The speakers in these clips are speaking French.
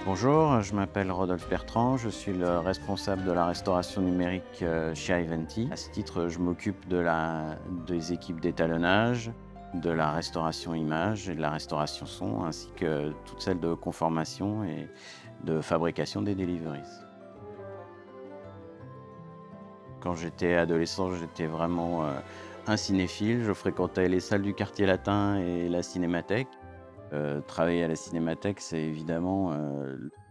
Bonjour, je m'appelle Rodolphe Bertrand, je suis le responsable de la restauration numérique chez Ivanti. À ce titre, je m'occupe des équipes d'étalonnage, de la restauration image et de la restauration son, ainsi que toutes celles de conformation et de fabrication des deliveries. Quand j'étais adolescent, j'étais vraiment un cinéphile. Je fréquentais les salles du quartier latin et la cinémathèque. Travailler à la cinémathèque, c'est évidemment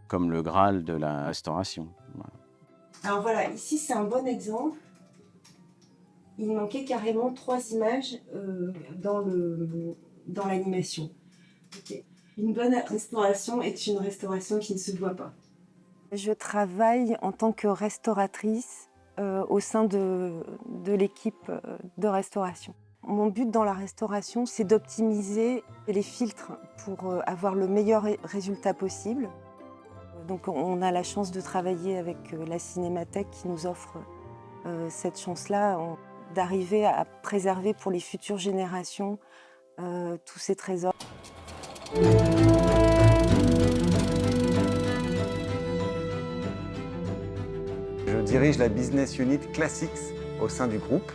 comme le Graal de la restauration. Voilà. Alors voilà, ici c'est un bon exemple. Il manquait carrément 3 images dans l'animation. Ok. Une bonne restauration est une restauration qui ne se voit pas. Je travaille en tant que restauratrice au sein de l'équipe de restauration. Mon but dans la restauration, c'est d'optimiser les filtres pour avoir le meilleur résultat possible. Donc on a la chance de travailler avec la Cinémathèque qui nous offre cette chance-là d'arriver à préserver pour les futures générations tous ces trésors. Je dirige la business unit Classics au sein du groupe,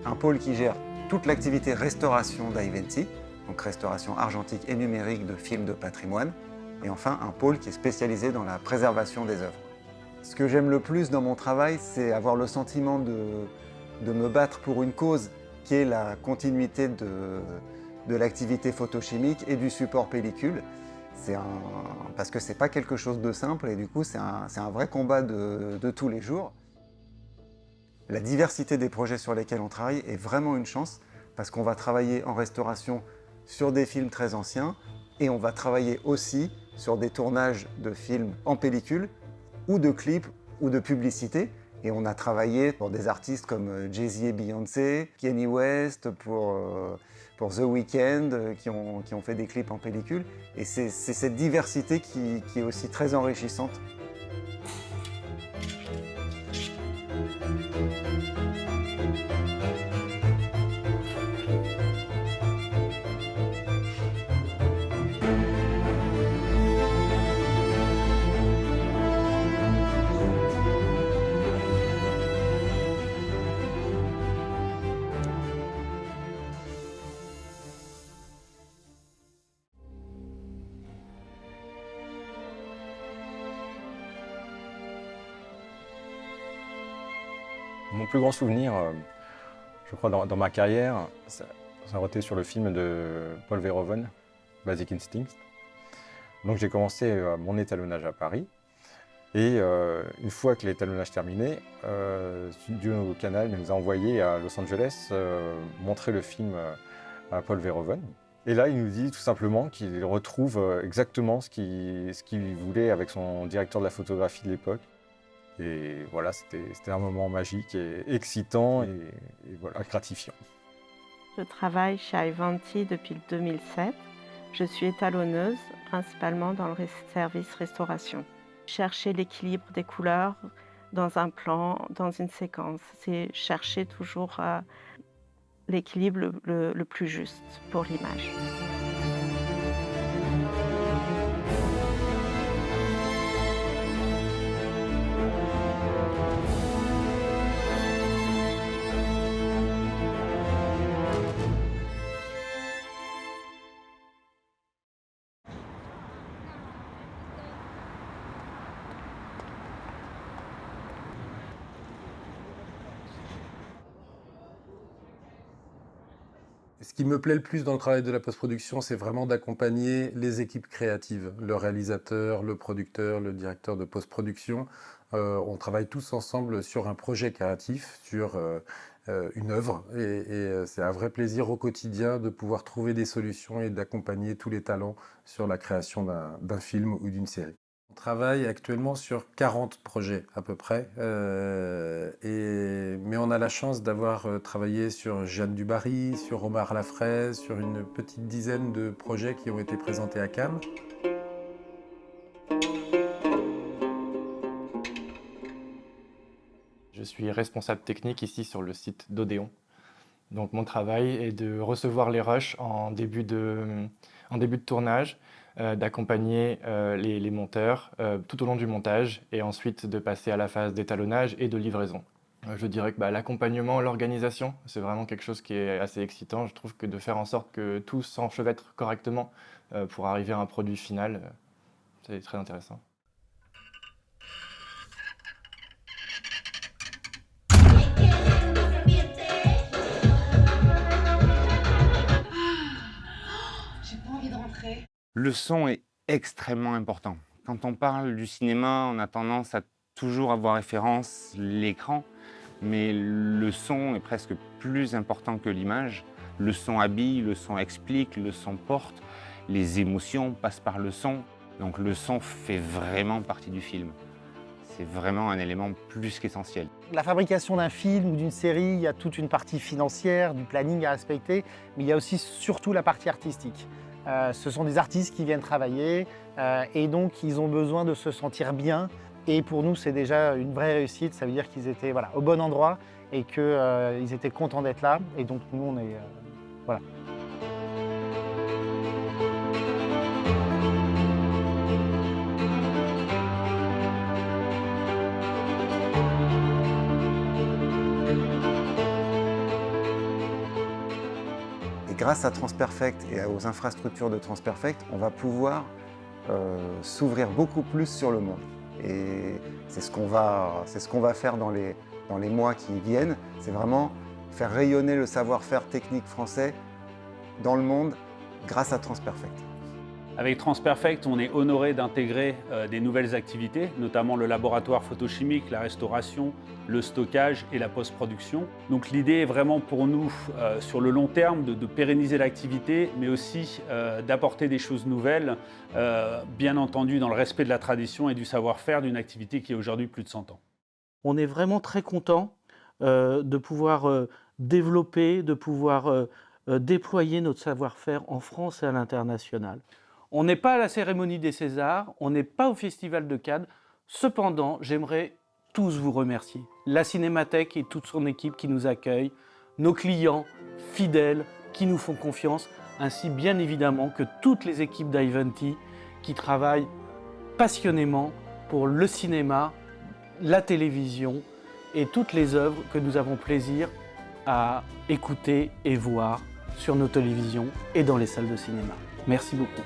un pôle qui gère toute l'activité restauration d'Ivanti, donc restauration argentique et numérique de films de patrimoine, et enfin un pôle qui est spécialisé dans la préservation des œuvres. Ce que j'aime le plus dans mon travail, c'est avoir le sentiment de me battre pour une cause qui est la continuité de l'activité photochimique et du support pellicule. Parce que c'est pas quelque chose de simple et du coup c'est un vrai combat de tous les jours. La diversité des projets sur lesquels on travaille est vraiment une chance parce qu'on va travailler en restauration sur des films très anciens et on va travailler aussi sur des tournages de films en pellicule ou de clips ou de publicités. Et on a travaillé pour des artistes comme Jay-Z et Beyoncé, Kanye West, pour The Weeknd, qui ont fait des clips en pellicule. Et c'est cette diversité qui est aussi très enrichissante. Mon plus grand souvenir, je crois, dans ma carrière, ça aurait été sur le film de Paul Verhoeven, Basic Instinct. Donc j'ai commencé mon étalonnage à Paris. Et une fois que l'étalonnage terminé, Studio Canal nous a envoyé à Los Angeles montrer le film à Paul Verhoeven. Et là, il nous dit tout simplement qu'il retrouve exactement ce qu'il voulait avec son directeur de la photographie de l'époque. Et voilà, c'était un moment magique et excitant et voilà, gratifiant. Je travaille chez Ivanti depuis 2007. Je suis étalonneuse, principalement dans le service restauration. Chercher l'équilibre des couleurs dans un plan, dans une séquence, c'est chercher toujours l'équilibre le plus juste pour l'image. Ce qui me plaît le plus dans le travail de la post-production, c'est vraiment d'accompagner les équipes créatives, le réalisateur, le producteur, le directeur de post-production. On travaille tous ensemble sur un projet créatif, sur une œuvre. Et c'est un vrai plaisir au quotidien de pouvoir trouver des solutions et d'accompagner tous les talents sur la création d'un film ou d'une série. On travaille actuellement sur 40 projets à peu près, mais on a la chance d'avoir travaillé sur Jeanne du Barry, sur Omar Lafraise, sur une petite dizaine de projets qui ont été présentés à Cannes. Je suis responsable technique ici sur le site d'Odéon. Donc mon travail est de recevoir les rushs en début de tournage, d'accompagner les monteurs tout au long du montage et ensuite de passer à la phase d'étalonnage et de livraison. Je dirais que l'accompagnement, l'organisation, c'est vraiment quelque chose qui est assez excitant. Je trouve que de faire en sorte que tout s'enchevêtre correctement pour arriver à un produit final, c'est très intéressant. Le son est extrêmement important. Quand on parle du cinéma, on a tendance à toujours avoir référence l'écran, mais le son est presque plus important que l'image. Le son habille, le son explique, le son porte, les émotions passent par le son. Donc le son fait vraiment partie du film. C'est vraiment un élément plus qu'essentiel. La fabrication d'un film ou d'une série, il y a toute une partie financière, du planning à respecter, mais il y a aussi surtout la partie artistique. Ce sont des artistes qui viennent travailler et donc ils ont besoin de se sentir bien. Et pour nous, c'est déjà une vraie réussite. Ça veut dire qu'ils étaient au bon endroit et qu'ils étaient contents d'être là. Et donc nous, on est... voilà. Grâce à Transperfect et aux infrastructures de Transperfect, on va pouvoir s'ouvrir beaucoup plus sur le monde. Et c'est ce qu'on va faire dans les mois qui viennent. C'est vraiment faire rayonner le savoir-faire technique français dans le monde grâce à Transperfect. Avec Transperfect, on est honoré d'intégrer des nouvelles activités, notamment le laboratoire photochimique, la restauration, le stockage et la post-production. Donc l'idée est vraiment pour nous, sur le long terme, de pérenniser l'activité, mais aussi d'apporter des choses nouvelles, bien entendu dans le respect de la tradition et du savoir-faire d'une activité qui a aujourd'hui plus de 100 ans. On est vraiment très content de pouvoir développer, de pouvoir déployer notre savoir-faire en France et à l'international. On n'est pas à la cérémonie des Césars, on n'est pas au Festival de Cannes. Cependant, j'aimerais tous vous remercier. La Cinémathèque et toute son équipe qui nous accueille, nos clients fidèles qui nous font confiance, ainsi bien évidemment que toutes les équipes d'I20 qui travaillent passionnément pour le cinéma, la télévision et toutes les œuvres que nous avons plaisir à écouter et voir sur nos télévisions et dans les salles de cinéma. Merci beaucoup.